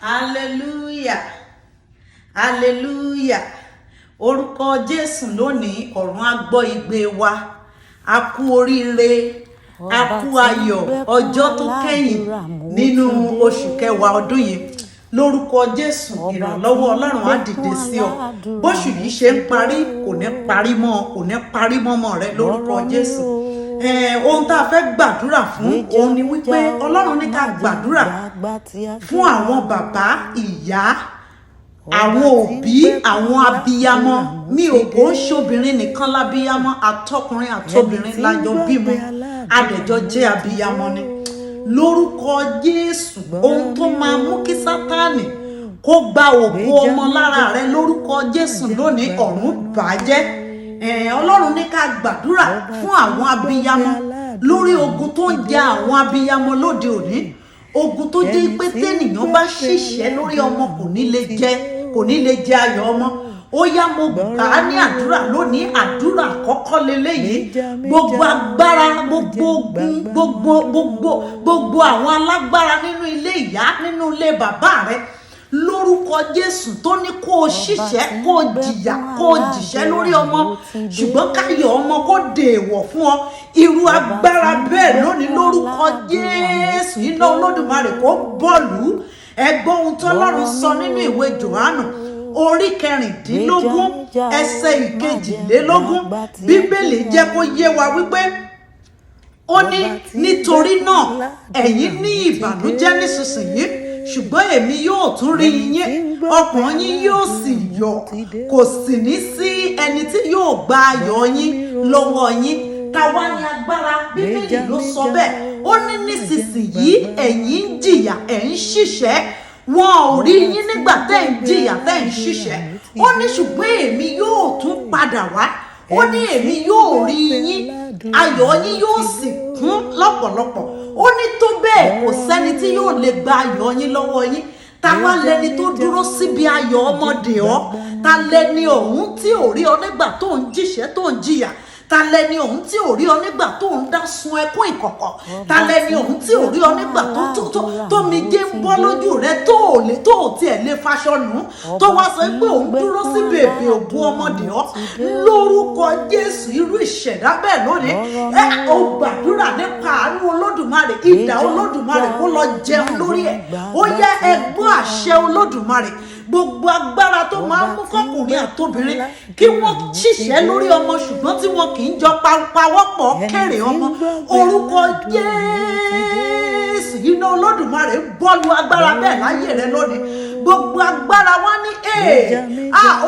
hallelujah hallelujah orúkọ Jésù lónìí ọ̀run á gbọ́ igbe wa. A kú oríire, a kú ayọ̀ ọjọ́ tó kẹ́yìn nínú oṣù kẹwàá ọdún yìí. Lórúkọ Jésù ìrànlọ́wọ́ Ọlọ́run á dìde sí ọ. Bóṣù yìí ṣe ń parí kò ní parí mọ́mọ́ rẹ lórúkọ Jésù. Ohun tá a fẹ́ gbàdúrà fún òun ni wípé Ọlọ́run ní ká gbàdúrà fún àwọn bàbá, ìyá, àwọn òbí, àwọn abiyamọ. Mi ò kò ń ṣobìnrin nìkan lábíyamọ, àtọkùnrin àtobìnrin lájọ bímọ, adẹjọ jẹ́ abiyamọ ni. Lórúkọ Jésù, ohun tó máa mú kí Sátánì kó gba ògo ọmọ lára rẹ lórúkọ Jésù lónìí ọ̀run bàjẹ́. Ọlọ́run ní ká gbàdúrà fún àwọn abiyamọ lórí ogun tó ń jà àwọn abiyamọ lóde òní. Ogun tó jẹ́ pé tẹ́nìyàn bá ṣiṣẹ́ lórí ọmọ kò ní lè jẹ ayọ̀ ọmọ. Ó yá, mo gbà á ní àdúrà lónìí. Àdúrà àkọ́kọ́ leléyìí. Gbogbo agbára, gbogbo ogun, gbogbo àwọn alágbára nínú ilé ìyá, nínú ilé bàbá rẹ, lórúkọ Jésù tó ní kó o ṣiṣẹ́, kó o jìyà, kó o jìṣẹ́ lórí ọmọ, ṣùgbọ́n káyọ̀ ọmọ kó dèèwọ̀ fún ọ. Irú agbára bẹ́ẹ̀ lónìí lórúkọ Jésù, iná Olódùmarè kó bọ́ọ̀lù. Ẹgbọ́n ohun tó Ọlọ́run sọ nínú ìwé Jòhánù orí 16 ẹsẹ̀ 22. Bíbélì jẹ́ kó yé wa wípé ó ní nítorí náà ẹ̀yin ní ìbànújẹ́ nísinsìnyí, ṣùgbọ́n èmi yóò tún rí yín, ọkàn yín yóò sì yọ̀, kò sì ní sí ẹni tí yóò gba ayọ̀ yín lọ́wọ́ yín. Táwa ní agbára, Bíbélì ló sọ bẹ́ẹ̀. Ó ní nísinsìnyí ẹ̀yin ń jìyà, ẹ̀ ń ṣiṣẹ́, wọn ò rí yín nígbà tẹ́ ń jìyà, tẹ́ ń ṣiṣẹ́. Ó ní ṣùgbọ́n èmi yóò tún padà wá. Ó ní èmi yóò rí yín, ayọ̀ yín yóò sì kún lọ́pọ̀lọpọ̀. Ó ní tó bẹ́ẹ̀ kò sẹ́ni tí yóò lè gba ayọ̀ yín lọ́wọ́ yín. Ta wá lẹni tó dúró síbi ayọ̀ ọmọdé ọ? Ta lẹni ọ̀hún tí ò rí ọ nígbà tó ń jíṣẹ́, tó ń jìyà? Ta lẹni ọ̀hún tí ò rí ọ nígbà tó ń dá sun ẹkún ìkọ̀kọ̀? Ta lẹni ọ̀hún tí ò rí ọ nígbà tó mi jẹ́ ń bọ́ lójú rẹ, tó ò tiẹ̀ lè faṣọ nù, tó wá sọ pé òun dúró sí bèbè ògùn ọmọdé ọ? Lórúkọ Jésù, irú ìṣẹ̀dá bẹ́ẹ̀ lónìí ó gbàdúrà nípa àánú Olódùmarè, idà Olódùmarè kó lọ jẹun lórí ẹ̀. Ó yẹ ẹgbọ́n àṣẹ Olódùmarè. Gbogbo agbára tó máa ń mú kọkùnrin àtobìnrin kí wọ́n ṣiṣẹ́ lórí ọmọ ṣùgbọ́n tí wọn kì í jọ pawọ́pọ̀ kéré ọmọ, orúkọ Jésù, iná Olódùmarè bọ́ọ̀lù agbára bẹ́ẹ̀ láyé rẹ lónìí. Gbogbo agbára wá ní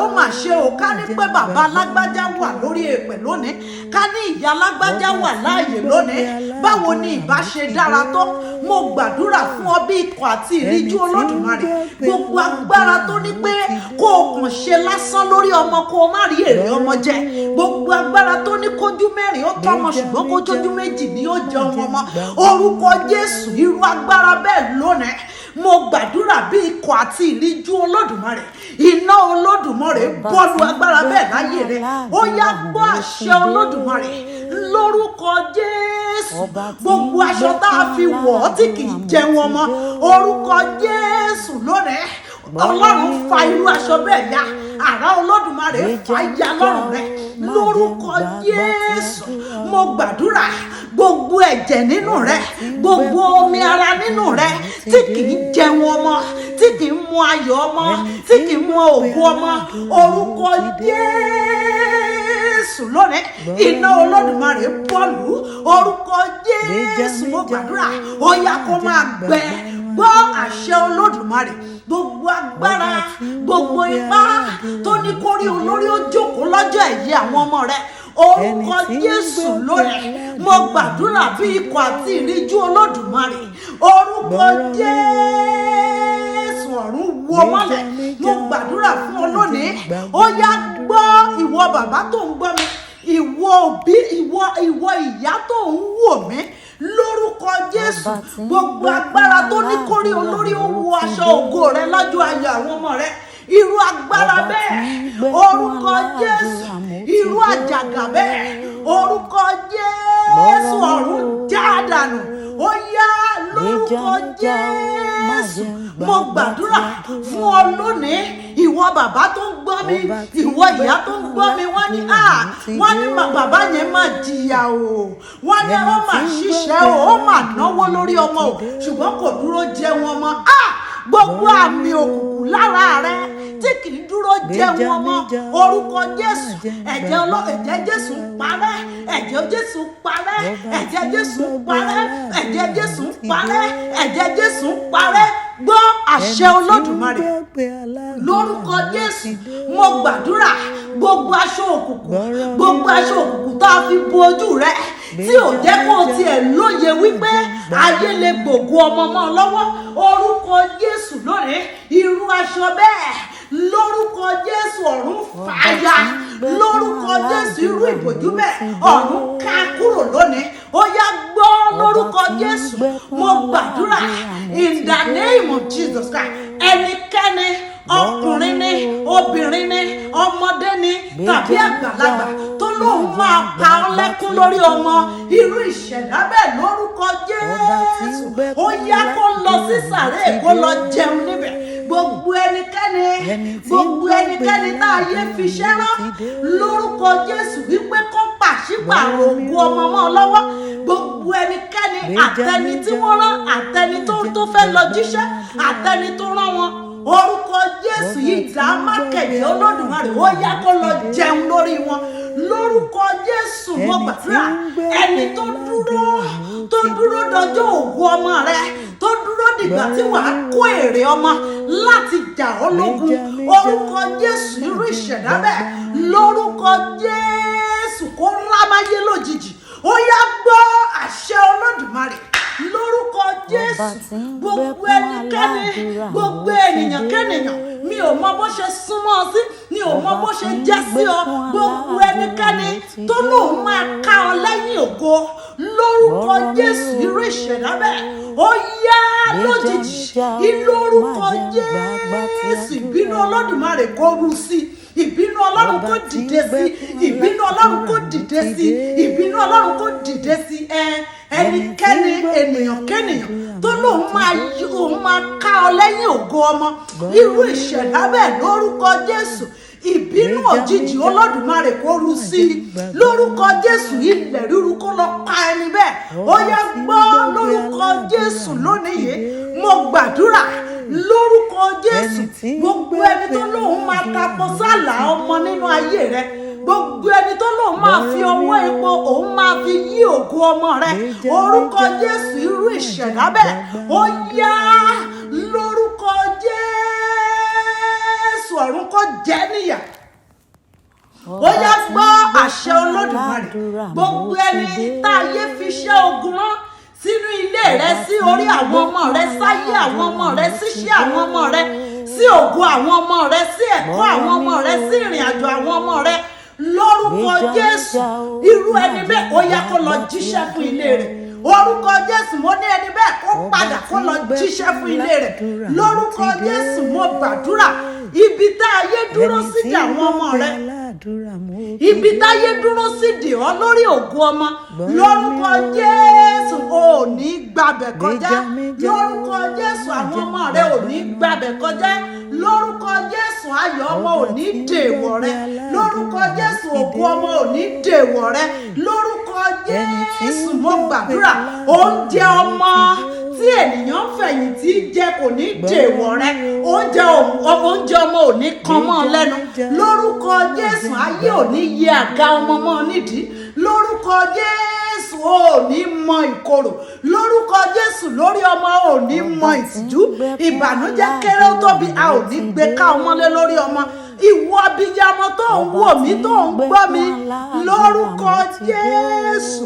ó mà ṣe o, ká ní pé bàbá alágbájá wà lórí èpè lónìí, ká ní ìyá alágbájá wà láàyè lónìí, báwo ni ìbá ṣe dára tó? Mo gbàdúrà fún ọ bí ikọ̀ àti ìríjú Olódùmarè. Gbogbo agbára tó ní pé kó o kàn ṣe lásán lórí ọmọ kó o má rí èrè ọmọ jẹ, gbogbo agbára tó ní kójú mẹ́rin ó tọ́mọ ṣùgbọ́n kójú méjì ni ó jẹ ọmọ, orúkọ Jésù, irú agbára bẹ́ẹ̀ lónìí mo gbàdúrà bí ikọ̀ àti ìríjú Olódùmarè, iná Olódùmarè bọ́ọ̀lù agbára bẹ́ẹ̀ láyé rẹ. Ó yá, gbọ́ àṣẹ Olódùmarè lórúkọ Jésù. Gbogbo aṣọ tá a fi wọ̀ ọ́ tí kì í jẹun ọmọ, orúkọ Jésù lónìí Ọlọ́run fa irú aṣọ bẹ́ẹ̀ ya, àrá Olódùmarè fa ya lọ́rùn rẹ lórúkọ Jésù. Mo gbàdúrà gbogbo ẹ̀jẹ̀ nínú rẹ, gbogbo omi ara nínú rẹ tí kì í jẹun ọmọ, tí kì í mu ayọ̀ ọmọ, tí kì í mu ògo ọmọ, orúkọ Jésù lónìí iná Olódùmarè bọ́ọ̀lù, orúkọ Jésù. Mo gbàdúrà ó yá kó máa gbẹ. Gbọ́ àṣẹ Olódùmarè. Gbogbo agbára, gbogbo ipá tó ní kórí olórí ó jókòó lọ́jọ́ ẹ̀yẹ àwọn ọmọ rẹ, orúkọ Jésù lónìí mo gbàdúrà bí ikọ̀ àti ìríjú Olódùmarè, orúkọ Jésù ọ̀run wo mọ́lẹ̀. Mo gbàdúrà fún ọ lónìí. Ó yá, gbọ́ ìwọ bàbá tó ń gbọ́ mi, ìwọ òbí, ìwọ ìyá tó ń wò mí, lórúkọ Jésù. Gbogbo agbára tó ní kórí olórí ó wọ aṣọ ògo rẹ lọ́jọ́ ayọ̀ àwọn ọmọ rẹ, irú agbára bẹ́ẹ̀ orúkọ Jésù, irú àjàgà bẹ́ẹ̀ orúkọ Jésù ọ̀run já dànù. Ó yá lórúkọ Jésù mo gbàdúrà fún ọ lónìí ìwọ bàbá tó ń gbọ́ mi ìwọ ìyá tó ń gbọ́ mi wọ́n ní bàbá yẹn máa jìyà o wọ́n ní ó máa ṣiṣẹ́ o ó máa náwó lórí ọmọ o ṣùgbọ́n kò dúró jẹun ọmọ gbogbo àmì òkùnkùn lára rẹ tí kì í dúró jẹun ọmọ orúkọ Jésù ẹ̀jẹ̀ Jésù parẹ́ ẹ̀jẹ̀ Jésù parẹ́ ẹ̀jẹ̀ Jésù parẹ́ ẹ̀jẹ̀ Jésù parẹ́ ẹ̀jẹ̀ Jésù parẹ́ gbọ́ àṣẹ Olódùmarè lórúkọ Jésù mo gbàdúrà gbogbo aṣọ òkùnkùn tó a fi bo ojú rẹ tí ò jẹ́ kó o tiẹ̀ lóye wípé ayé lè gbògo ọmọ mọ́ lọ́wọ́ orúkọ Jésù lónìí irú aṣọ bẹ́ẹ̀ lórúkọ Jésù ọ̀run fàáya lórúkọ Jésù irú ìbòjú bẹ́ẹ̀ ọ̀run ká kúrò lónìí ó yá gbọ́ lórúkọ Jésù mo gbàdúrà in the name of Jesus Christ ẹnikẹ́ni ọkùnrin ni obìnrin ni ọmọdé ni tàbí àgbàlagbà tó lóun máa pa ọ́ lẹ́kún lórí ọmọ irú ìṣẹ̀dá bẹ́ẹ̀ lórúkọ Jésù ó yá kó lọ sí sàréè kó lọ jẹun níbẹ̀ gbogbo ẹnikẹ́ni tá a yé fi ṣẹ́ rán lórúkọ Jésù wípé kó pàṣípààrọ̀ ògùn ọmọ mọ́ lọ́wọ́ gbogbo ẹnikẹ́ni àtẹni tí wọ́n rán àtẹni tó fẹ́ lọ jíṣẹ́ àtẹni tó rán wọn orúkọ Jésù yìí dá mákẹ̀jẹ́ Olódùmarè ó yá kó lọ jẹun lórí wọn lórúkọ Jésù mo gbàdúrà ẹni tó dúró dọjọ́ ògùn ọmọ rẹ tó dúró dìgbà tí wàá kó èrè ọmọ láti jà ọ́ lógun orúkọ Jésù irú ìṣẹ̀dá bẹ́ẹ̀ lórúkọ Jésù kó rámáyé lójijì ó yá gbọ́ àṣẹ Olódùmarè lórúkọ Jésù gbogbo ẹnikẹ́ni gbogbo ènìyàn kẹ́nìyàn mi ò mọ bó ṣe súnmọ́ ọ sí mi ò mọ bó ṣe jẹ́ sí ọ gbogbo ẹnikẹ́ni tó lóun máa ká ọ lẹ́yìn ògo lórúkọ Jésù irú ìṣẹ̀dá bẹ́ẹ̀ ó yá lójijì lórúkọ Jésù ìbínú Olódùmarè kó rú sí ìbínú Ọlọ́run kó dìde sí ìbínú Ọlọ́run kó dìde sí ìbínú Ọlọ́run kó dìde sí ẹnikẹ́ni ènìyàn kẹ́nìyàn tó lóun máa ká ọ lẹ́yìn ògo ọmọ irú ìṣẹ̀dá bẹ́ẹ̀ lórúkọ Jésù ìbínú òjijì Olódùmarè kó rú sí lórúkọ Jésù ilẹ̀ ríru kó lọ pa ẹni bẹ́ẹ̀ ó yá gbọ́ lórúkọ Jésù lónìí yìí mo gbàdúrà lórúkọ Jésù gbogbo ẹni tó lóun máa tapọ̀ sálà ọmọ nínú ayé rẹ gbogbo ẹni tó lóun máa fi ọwọ́ epo òun máa fi yí ògo ọmọ rẹ orúkọ Jésù irú ìṣẹ̀dá bẹ́ẹ̀ ó yá lórúkọ Jésù ọ̀run kó jẹ níyà ó yá gbọ́ àṣẹ Olódùmarè gbogbo ẹni tá a yé fi ṣẹ́ ogun rán sínú ilé rẹ sí orí àwọn ọmọ rẹ sáyé àwọn ọmọ rẹ síṣẹ́ àwọn ọmọ rẹ sí ògo àwọn ọmọ rẹ sí ẹ̀kọ́ àwọn ọmọ rẹ sí ìrìn àjò àwọn ọmọ rẹ lórúkọ Jésù irú ẹni bẹ́ẹ̀ ó yá kó lọ jíṣẹ́ fún ilé rẹ̀ orúkọ Jésù mo ní ẹni bẹ́ẹ̀ kó padà kó lọ jíṣẹ́ fún ilé rẹ̀ lórúkọ Jésù mo gbàdúrà ibi tá a yé dúró sídìí àwọn ọmọ rẹ ibi tá a yé dúró sídìí ọ lórí ògo ọmọ lórúkọ Jésù ò ní gbàbẹ̀ kọjá lórúkọ Jésù àwọn ọmọ rẹ ò ní gbàbẹ̀ kọjá lórúkọ Jésù ayọ̀ ọmọ ò ní dèwọ̀ rẹ lórúkọ Jésù ògo ọmọ ò ní dèwọ̀ rẹ lórúkọ Jésù mo gbàdúrà oúnjẹ ọmọ tí ènìyàn fẹ̀yìntì jẹ kò ní dèwọ̀ rẹ oúnjẹ ọmọ ò ní kan mọ́ lẹ́nu lórúkọ Jésù ayé ò ní yẹ àga ọmọ mọ́ nídìí lórúkọ Jésù ò ní mọ ìkorò lórúkọ Jésù lórí ọmọ ò ní mọ ìtìjú ìbànújẹ́ kéré ó tóbi a ò ní gbé ká ọmọlé lórí ọmọ ìwọ abiyamọ tó ń wò mí tó ń gbọ́ mi lórúkọ Jésù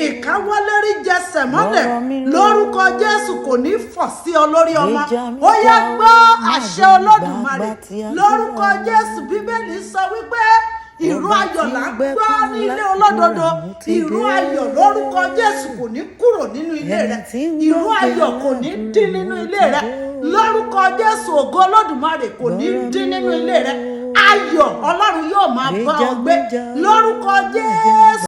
ìkáwọ́lérí jẹsẹ̀ mọ́lẹ̀ lórúkọ Jésù kò ní fọ̀ sí ọ lórí ọmọ ó yá gbọ́ àṣẹ Olódùmarè lórúkọ Jésù Bíbélì sọ wípé ìró ayọ̀ là ń gbọ́ ní ilé olódodo ìró ayọ̀ lórúkọ Jésù kò ní kúrò nínú ilé rẹ ìró ayọ̀ kò ní dín nínú ilé rẹ lórúkọ Jésù ògo Olódùmarè kò ní dín nínú ilé rẹ ayọ̀ Ọlọ́run yóò máa bá ọ gbé lórúkọ Jésù.